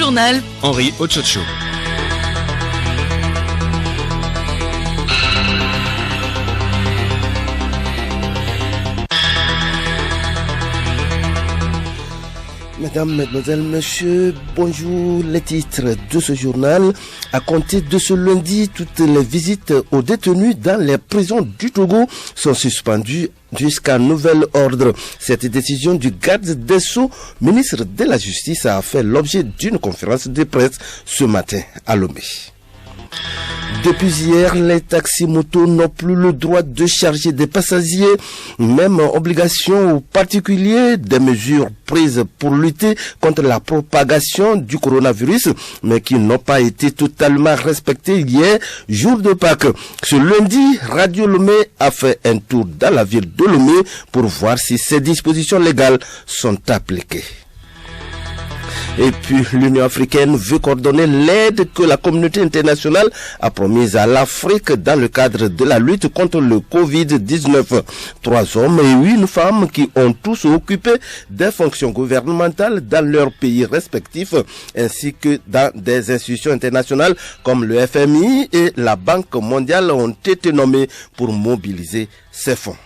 journal. Henri Ochocho. Mesdames, Mesdemoiselles, Messieurs, bonjour. Les titres de ce journal. À compter de ce lundi, toutes les visites aux détenus dans les prisons du Togo sont suspendues jusqu'à nouvel ordre. Cette décision du garde des Sceaux, ministre de la Justice, a fait l'objet d'une conférence de presse ce matin à Lomé. Depuis hier, les taxis-motos n'ont plus le droit de charger des passagers, même obligation aux particuliers, des mesures prises pour lutter contre la propagation du coronavirus, mais qui n'ont pas été totalement respectées hier, jour de Pâques. Ce lundi, Radio Lomé a fait un tour dans la ville de Lomé pour voir si ces dispositions légales sont appliquées. Et puis, l'Union africaine veut coordonner l'aide que la communauté internationale a promise à l'Afrique dans le cadre de la lutte contre le Covid-19. 3 hommes et 8 femmes qui ont tous occupé des fonctions gouvernementales dans leurs pays respectifs, ainsi que dans des institutions internationales comme le FMI et la Banque mondiale ont été nommés pour mobiliser ces fonds.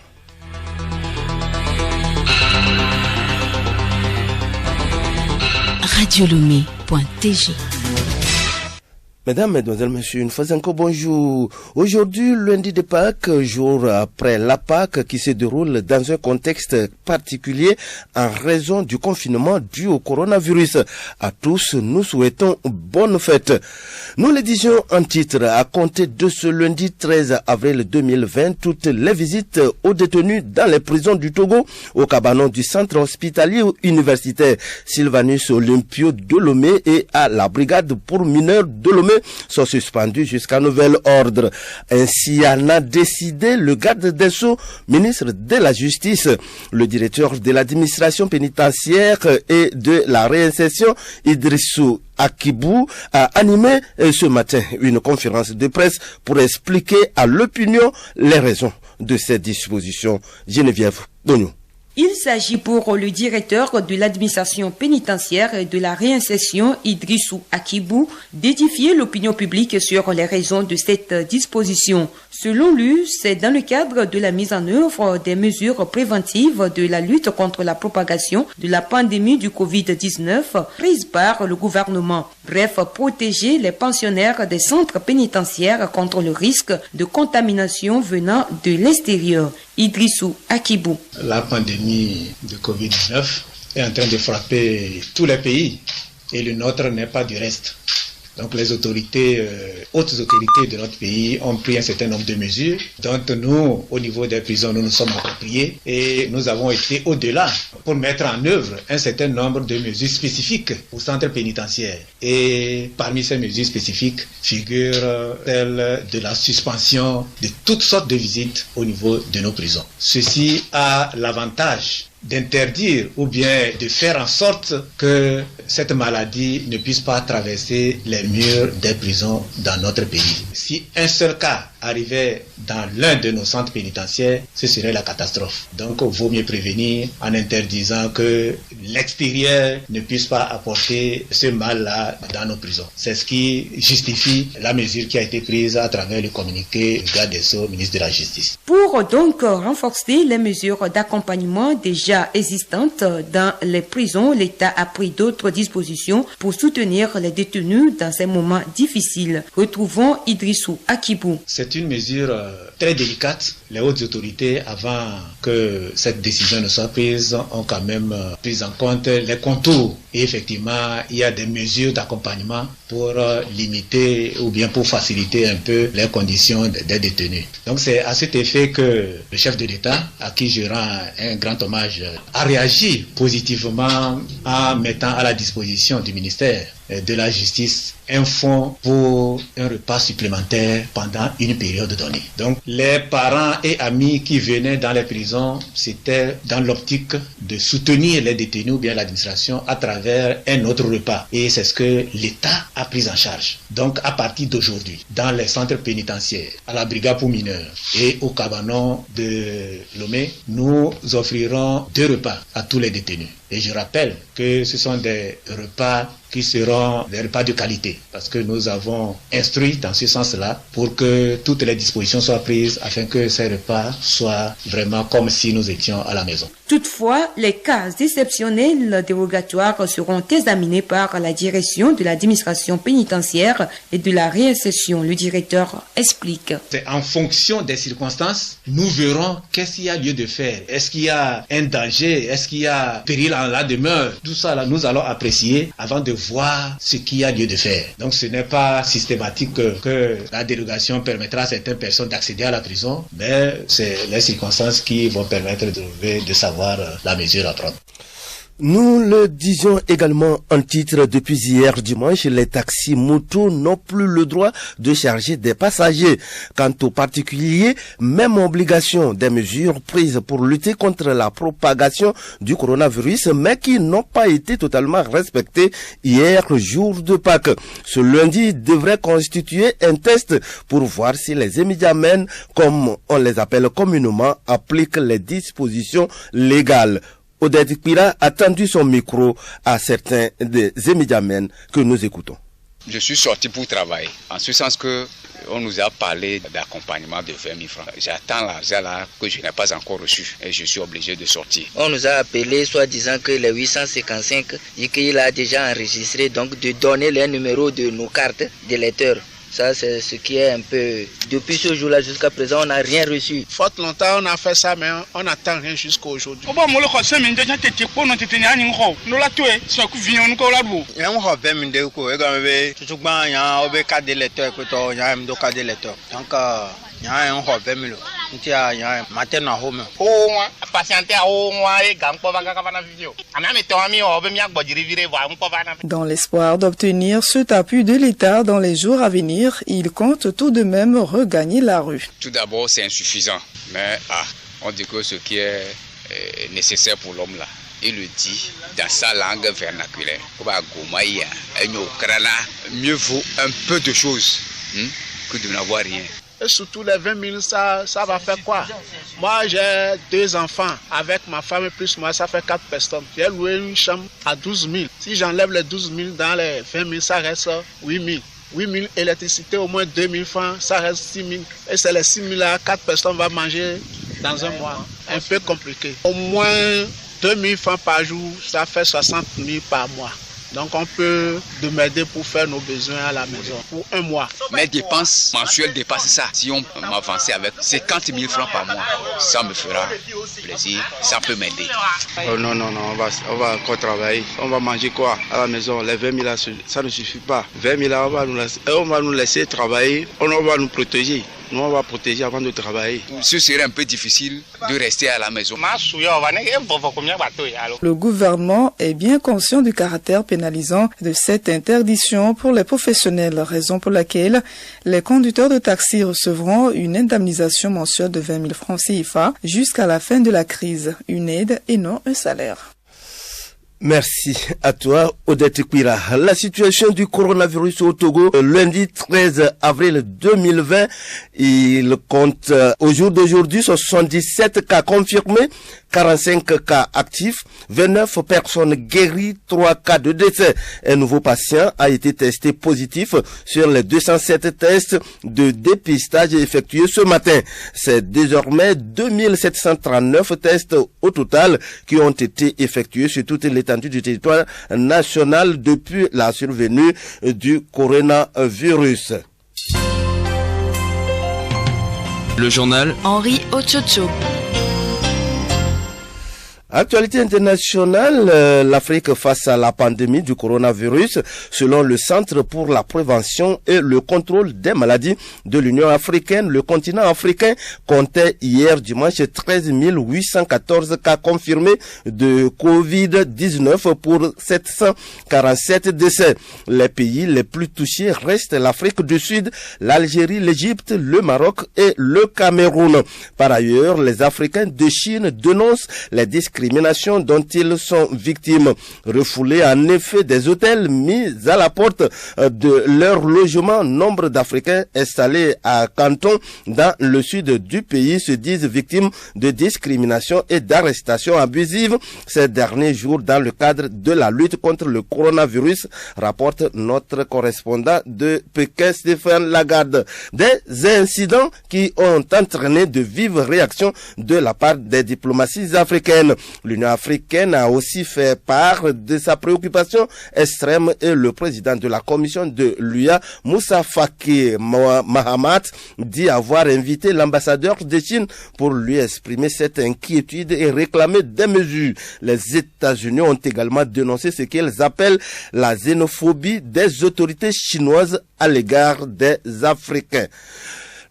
Radiolomé.tg. Mesdames, Mesdemoiselles, Messieurs, une fois encore bonjour. Aujourd'hui, lundi de Pâques, jour après la Pâques qui se déroule dans un contexte particulier en raison du confinement dû au coronavirus. À tous, nous souhaitons bonne fête. Nous le disions en titre, à compter de ce lundi 13 avril 2020, toutes les visites aux détenus dans les prisons du Togo, au cabanon du centre hospitalier universitaire Sylvanus Olympio de Lomé et à la brigade pour mineurs de Lomé sont suspendus jusqu'à nouvel ordre. Ainsi en a décidé le garde des Sceaux, ministre de la Justice. Le directeur de l'administration pénitentiaire et de la réinsertion, Idrissou Akibou, a animé ce matin une conférence de presse pour expliquer à l'opinion les raisons de ces dispositions. Geneviève Dognou. Il s'agit pour le directeur de l'administration pénitentiaire et de la réinsertion, Idrissou Akibou, d'édifier l'opinion publique sur les raisons de cette disposition. Selon lui, c'est dans le cadre de la mise en œuvre des mesures préventives de la lutte contre la propagation de la pandémie du Covid-19 prises par le gouvernement. Bref, protéger les pensionnaires des centres pénitentiaires contre le risque de contamination venant de l'extérieur. Idrissou Akibou. La pandémie de Covid-19 est en train de frapper tous les pays et le nôtre n'est pas du reste. Donc les autorités, hautes autorités de notre pays ont pris un certain nombre de mesures dont nous, au niveau des prisons, nous nous sommes appropriés et nous avons été au-delà pour mettre en œuvre un certain nombre de mesures spécifiques au centre pénitentiaire. Et parmi ces mesures spécifiques figure celle de la suspension de toutes sortes de visites au niveau de nos prisons. Ceci a l'avantage d'interdire ou bien de faire en sorte que cette maladie ne puisse pas traverser les murs des prisons dans notre pays. Si un seul cas arrivait dans l'un de nos centres pénitentiaires, ce serait la catastrophe. Donc, il vaut mieux prévenir en interdisant que l'extérieur ne puisse pas apporter ce mal-là dans nos prisons. C'est ce qui justifie la mesure qui a été prise à travers le communiqué du garde des Sceaux, ministre de la Justice. Pour donc renforcer les mesures d'accompagnement déjà existantes dans les prisons, l'État a pris d'autres dispositions pour soutenir les détenus dans ces moments difficiles. Retrouvons Idrissou Akibou. C'est une mesure très délicate. Les hautes autorités, avant que cette décision ne soit prise, ont quand même pris en compte les contours. Et effectivement, il y a des mesures d'accompagnement pour limiter ou bien pour faciliter un peu les conditions des détenus. Donc c'est à cet effet que le chef de l'État, à qui je rends un grand hommage, a réagi positivement en mettant à la disposition du ministère de la Justice un fonds pour un repas supplémentaire pendant une période donnée. Donc les parents et amis qui venaient dans les prisons, c'était dans l'optique de soutenir les détenus ou bien l'administration à travers un autre repas. Et c'est ce que l'État a pris en charge. Donc à partir d'aujourd'hui, dans les centres pénitentiaires, à la brigade pour mineurs et au cabanon de Lomé, nous offrirons 2 repas à tous les détenus. Et je rappelle que ce sont des repas qui seront des repas de qualité. Parce que nous avons instruit dans ce sens-là pour que toutes les dispositions soient prises afin que ces repas soient vraiment comme si nous étions à la maison. Toutefois, les cas exceptionnels dérogatoires seront examinés par la direction de l'administration pénitentiaire et de la réinsertion. Le directeur explique. C'est en fonction des circonstances, nous verrons qu'est-ce qu'il y a lieu de faire. Est-ce qu'il y a un danger? Est-ce qu'il y a péril en la demeure? Tout ça, là, nous allons apprécier avant de voir ce qu'il y a lieu de faire. Donc, ce n'est pas systématique que la dérogation permettra à certaines personnes d'accéder à la prison, mais c'est les circonstances qui vont permettre de savoir la mesure à prendre. Nous le disions également en titre depuis hier dimanche, les taxis motos n'ont plus le droit de charger des passagers. Quant aux particuliers, même obligation, des mesures prises pour lutter contre la propagation du coronavirus, mais qui n'ont pas été totalement respectées hier, jour de Pâques. Ce lundi devrait constituer un test pour voir si les émidiamènes, comme on les appelle communément, appliquent les dispositions légales. Odette Pira a tendu son micro à certains des émidiamènes que nous écoutons. Je suis sorti pour travailler, en ce sens que on nous a parlé d'accompagnement de 20 000 francs. J'attends l'argent là que je n'ai pas encore reçu et je suis obligé de sortir. On nous a appelé soit disant que les 855 et qu'il a déjà enregistré, donc de donner les numéros de nos cartes de lecteurs. Ça, c'est ce qui est un peu... Depuis ce jour-là jusqu'à présent, on n'a rien reçu. Fort longtemps, on a fait ça, mais on n'attend rien jusqu'à aujourd'hui. Dans l'espoir d'obtenir ce appui de l'État dans les jours à venir, il compte tout de même regagner la rue. Tout d'abord, c'est insuffisant, mais on dit que ce qui est nécessaire pour l'homme là, il le dit dans sa langue vernaculaire. Mieux vaut un peu de choses que de n'avoir rien. Et surtout les 20 000, ça va faire quoi? Moi, j'ai 2 enfants. Avec ma femme plus moi, ça fait 4 personnes. J'ai loué une chambre à 12 000. Si j'enlève les 12 000 dans les 20 000, ça reste 8 000. 8 000 électricité, au moins 2 000 francs, ça reste 6 000. Et c'est les 6 000 là, 4 personnes vont manger dans un mois. Un peu compliqué. Au moins 2 000 francs par jour, ça fait 60 000 par mois. Donc on peut demander pour faire nos besoins à la maison pour un mois. Mes dépenses mensuelles dépassent ça. Si on m'avançait avec 50 000 francs par mois, ça me fera plaisir, ça peut m'aider. Oh non, on va encore travailler. On va manger quoi à la maison? Les 20 000 là, ça ne suffit pas. 20 000 là, on va nous laisser travailler, on va nous protéger. Nous, on va protéger avant de travailler. Ce serait un peu difficile de rester à la maison. Le gouvernement est bien conscient du caractère pénalisant de cette interdiction pour les professionnels, raison pour laquelle les conducteurs de taxi recevront une indemnisation mensuelle de 20 000 francs CFA jusqu'à la fin de la crise, une aide et non un salaire. Merci à toi, Odette Kwira. La situation du coronavirus au Togo, lundi 13 avril 2020, il compte au jour d'aujourd'hui 77 cas confirmés, 45 cas actifs, 29 personnes guéries, 3 cas de décès. Un nouveau patient a été testé positif sur les 207 tests de dépistage effectués ce matin. C'est désormais 2739 tests au total qui ont été effectués sur toute l'étendue du territoire national depuis la survenue du coronavirus. Le journal Henri Ochocho. Actualité internationale, l'Afrique face à la pandémie du coronavirus, selon le Centre pour la prévention et le contrôle des maladies de l'Union africaine, le continent africain comptait hier dimanche 13 814 cas confirmés de Covid-19 pour 747 décès. Les pays les plus touchés restent l'Afrique du Sud, l'Algérie, l'Égypte, le Maroc et le Cameroun. Par ailleurs, les Africains de Chine dénoncent les discriminations discrimination dont ils sont victimes. Refoulés en effet des hôtels mis à la porte de leur logement, nombre d'Africains installés à Canton dans le sud du pays se disent victimes de discrimination et d'arrestations abusives ces derniers jours dans le cadre de la lutte contre le coronavirus, rapporte notre correspondant de Pékin, Stéphane Lagarde. Des incidents qui ont entraîné de vives réactions de la part des diplomaties africaines. L'Union africaine a aussi fait part de sa préoccupation extrême et le président de la commission de l'UA, Moussa Faki Mahamat, dit avoir invité l'ambassadeur de Chine pour lui exprimer cette inquiétude et réclamer des mesures. Les États-Unis ont également dénoncé ce qu'ils appellent la xénophobie des autorités chinoises à l'égard des Africains.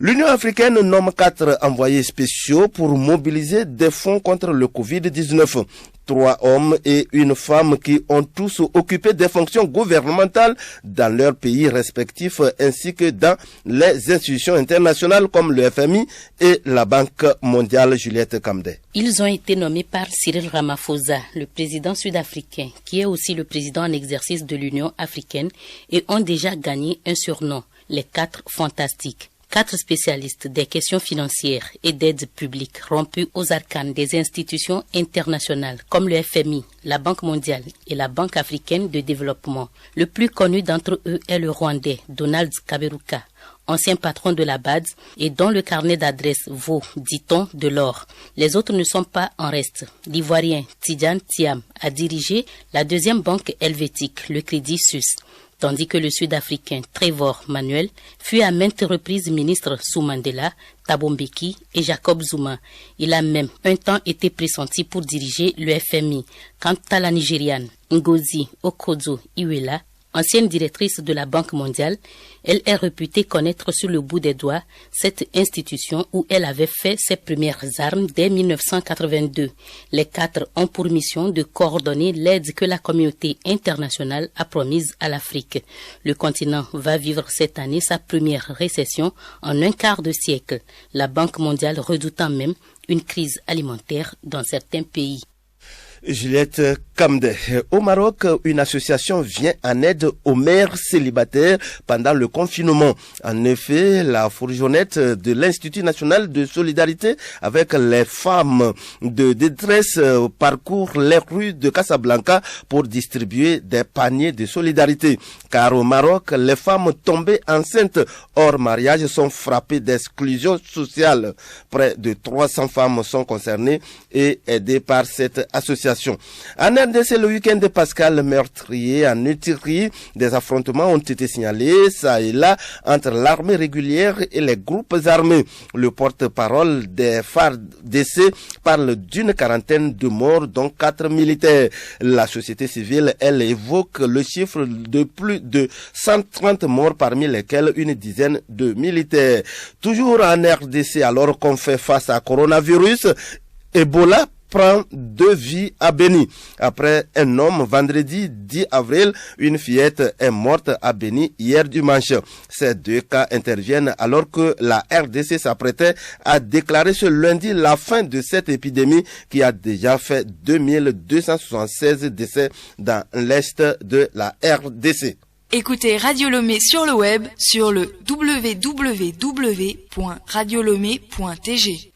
L'Union africaine nomme 4 envoyés spéciaux pour mobiliser des fonds contre le Covid-19. 3 hommes et une femme qui ont tous occupé des fonctions gouvernementales dans leurs pays respectifs ainsi que dans les institutions internationales comme le FMI et la Banque mondiale. Juliette Kamdé. Ils ont été nommés par Cyril Ramaphosa, le président sud-africain, qui est aussi le président en exercice de l'Union africaine, et ont déjà gagné un surnom, les 4 fantastiques. 4 spécialistes des questions financières et d'aide publique rompus aux arcanes des institutions internationales comme le FMI, la Banque mondiale et la Banque africaine de développement. Le plus connu d'entre eux est le Rwandais Donald Kaberuka, ancien patron de la BAD et dont le carnet d'adresse vaut, dit-on, de l'or. Les autres ne sont pas en reste. L'Ivoirien Tidjane Thiam a dirigé la deuxième banque helvétique, le Crédit Suisse, tandis que le Sud-Africain Trevor Manuel fut à maintes reprises ministre sous Mandela, Thabo Mbeki et Jacob Zuma. Il a même un temps été pressenti pour diriger le FMI. Quant à la Nigériane Ngozi Okonjo-Iweala, ancienne directrice de la Banque mondiale, elle est réputée connaître sur le bout des doigts cette institution où elle avait fait ses premières armes dès 1982. Les 4 ont pour mission de coordonner l'aide que la communauté internationale a promise à l'Afrique. Le continent va vivre cette année sa première récession en un quart de siècle, la Banque mondiale redoutant même une crise alimentaire dans certains pays. Juliette Kamdé. Au Maroc, une association vient en aide aux mères célibataires pendant le confinement. En effet, la fourgonnette de l'Institut national de solidarité avec les femmes de détresse parcourt les rues de Casablanca pour distribuer des paniers de solidarité. Car au Maroc, les femmes tombées enceintes hors mariage sont frappées d'exclusion sociale. Près de 300 femmes sont concernées et aidées par cette association. En RDC, le week-end de Pascal meurtrier en Utiri, des affrontements ont été signalés, ça et là, entre l'armée régulière et les groupes armés. Le porte-parole des FARDC parle d'une quarantaine de morts, dont 4 militaires. La société civile, elle, évoque le chiffre de plus de 130 morts, parmi lesquels une dizaine de militaires. Toujours en RDC, alors qu'on fait face à coronavirus, Ebola prend 2 vies à Béni. Après un homme, vendredi 10 avril, une fillette est morte à Béni hier dimanche. Ces 2 cas interviennent alors que la RDC s'apprêtait à déclarer ce lundi la fin de cette épidémie qui a déjà fait 2276 décès dans l'est de la RDC. Écoutez Radio Lomé sur le web sur le www.radiolomé.tg.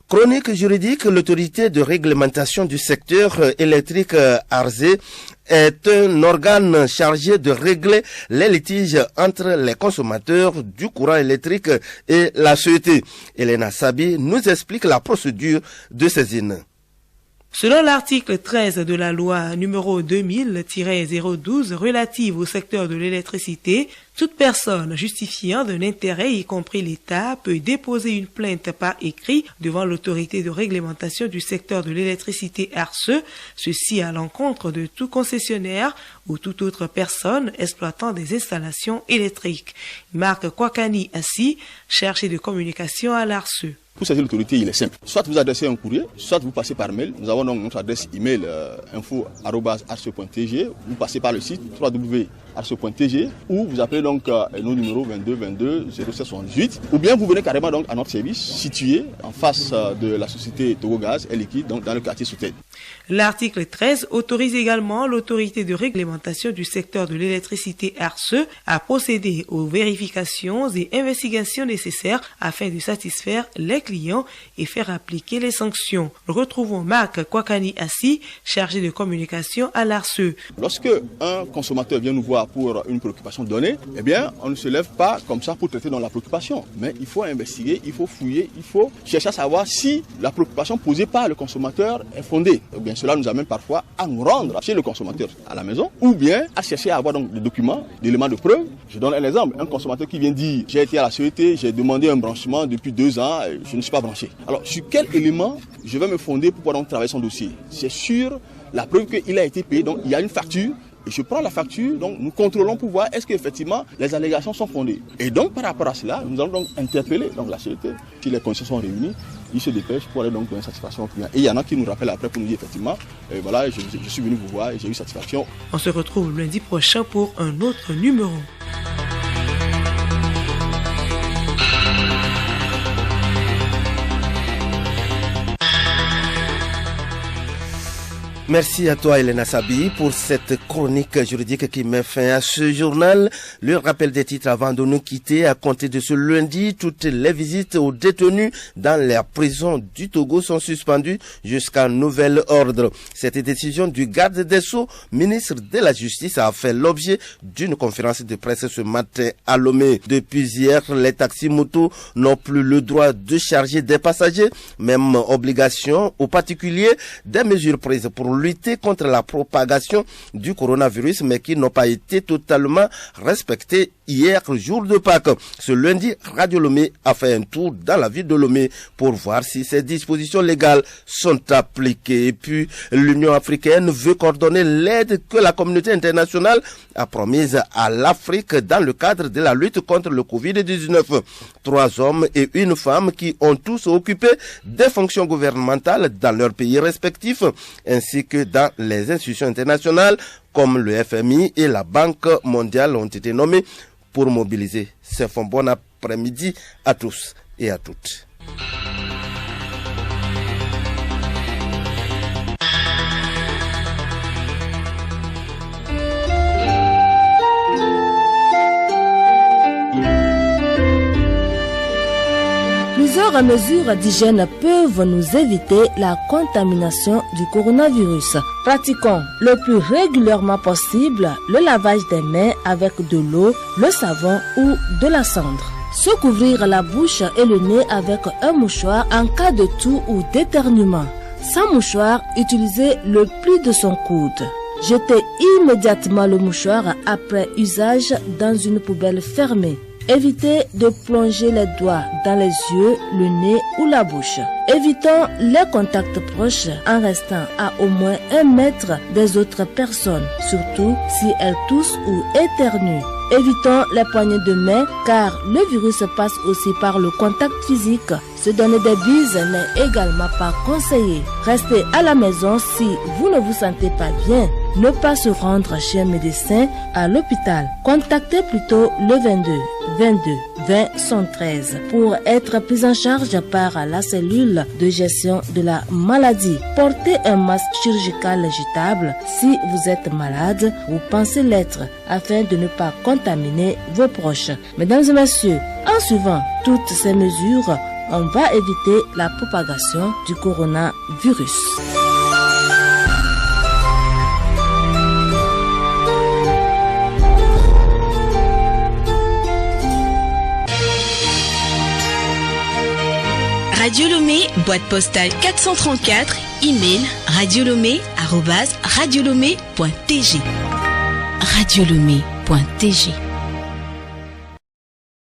Chronique juridique, l'autorité de réglementation du secteur électrique ARSE est un organe chargé de régler les litiges entre les consommateurs du courant électrique et la société. Elena Sabi nous explique la procédure de saisine. Selon l'article 13 de la loi numéro 2000-012 relative au secteur de l'électricité, toute personne justifiant d'un intérêt, y compris l'État, peut déposer une plainte par écrit devant l'autorité de réglementation du secteur de l'électricité ARSE, ceci à l'encontre de tout concessionnaire ou toute autre personne exploitant des installations électriques. Marc Kwakani ainsi, chargé de communication à l'ARSE. Pour saisir l'autorité, il est simple. Soit vous adressez un courrier, soit vous passez par mail. Nous avons donc notre adresse email info@arce.tg. Vous passez par le site www.arce.tg ou vous appelez donc nos numéros 22 22 0778. Ou bien vous venez carrément donc à notre service situé en face de la société Togo Gaz et Liquide, donc dans le quartier Soutel. L'article 13 autorise également l'autorité de réglementation du secteur de l'électricité ARCE à procéder aux vérifications et investigations nécessaires afin de satisfaire les clients et faire appliquer les sanctions. Retrouvons Marc Kwakani Assi, chargé de communication à l'ARCE. Lorsque un consommateur vient nous voir pour une préoccupation donnée, eh bien, on ne se lève pas comme ça pour traiter dans la préoccupation. Mais il faut investiguer, il faut fouiller, il faut chercher à savoir si la préoccupation posée par le consommateur est fondée. Eh bien, cela nous amène parfois à nous rendre chez le consommateur à la maison ou bien à chercher à avoir donc des documents, des éléments de preuve. Je donne un exemple. Un consommateur qui vient dire « J'ai été à la CET, j'ai demandé un branchement depuis 2 ans, je ne suis pas branché ». Alors, sur quel élément je vais me fonder pour pouvoir donc travailler son dossier? C'est sur la preuve qu'il a été payé, donc il y a une facture. Et je prends la facture, donc nous contrôlons pour voir est-ce qu'effectivement les allégations sont fondées. Et donc par rapport à cela, nous allons donc interpeller donc, la CET. Si les conditions sont réunies, ils se dépêchent pour aller donc donner satisfaction au client. Et il y en a qui nous rappellent après pour nous dire effectivement, voilà, je suis venu vous voir et j'ai eu satisfaction. On se retrouve lundi prochain pour un autre numéro. Merci à toi, Elena Sabi, pour cette chronique juridique qui met fin à ce journal. Le rappel des titres avant de nous quitter. À compter de ce lundi, toutes les visites aux détenus dans les prisons du Togo sont suspendues jusqu'à nouvel ordre. Cette décision du garde des Sceaux, ministre de la Justice, a fait l'objet d'une conférence de presse ce matin à Lomé. Depuis hier, les taxis-motos n'ont plus le droit de charger des passagers. Même obligation aux particuliers, des mesures prises pour lutter contre la propagation du coronavirus, mais qui n'ont pas été totalement respectées hier, jour de Pâques. Ce lundi, Radio Lomé a fait un tour dans la ville de Lomé pour voir si ces dispositions légales sont appliquées. Et puis, l'Union africaine veut coordonner l'aide que la communauté internationale a promise à l'Afrique dans le cadre de la lutte contre le Covid-19. 3 hommes et une femme qui ont tous occupé des fonctions gouvernementales dans leurs pays respectifs, ainsi que dans les institutions internationales comme le FMI et la Banque mondiale ont été nommés pour mobiliser ces fonds. Bon après-midi à tous et à toutes. Plusieurs mesures d'hygiène peuvent nous éviter la contamination du coronavirus. Pratiquons le plus régulièrement possible le lavage des mains avec de l'eau, le savon ou de la cendre. Se couvrir la bouche et le nez avec un mouchoir en cas de toux ou d'éternuement. Sans mouchoir, utilisez le pli de son coude. Jetez immédiatement le mouchoir après usage dans une poubelle fermée. Évitez de plonger les doigts dans les yeux, le nez ou la bouche. Évitons les contacts proches en restant à au moins 1 mètre des autres personnes, surtout si elles toussent ou éternuent. Évitons les poignées de main car le virus passe aussi par le contact physique. Se donner des bises n'est également pas conseillé. Restez à la maison si vous ne vous sentez pas bien. Ne pas se rendre chez un médecin à l'hôpital. Contactez plutôt le 22 22 20 113 pour être pris en charge par la cellule de gestion de la maladie. Portez un masque chirurgical jetable si vous êtes malade ou pensez l'être afin de ne pas contaminer vos proches. Mesdames et messieurs, en suivant toutes ces mesures, on va éviter la propagation du coronavirus. Radio Lomé, boîte postale 434, email radiolomé@radiolomé.tg. radiolomé.tg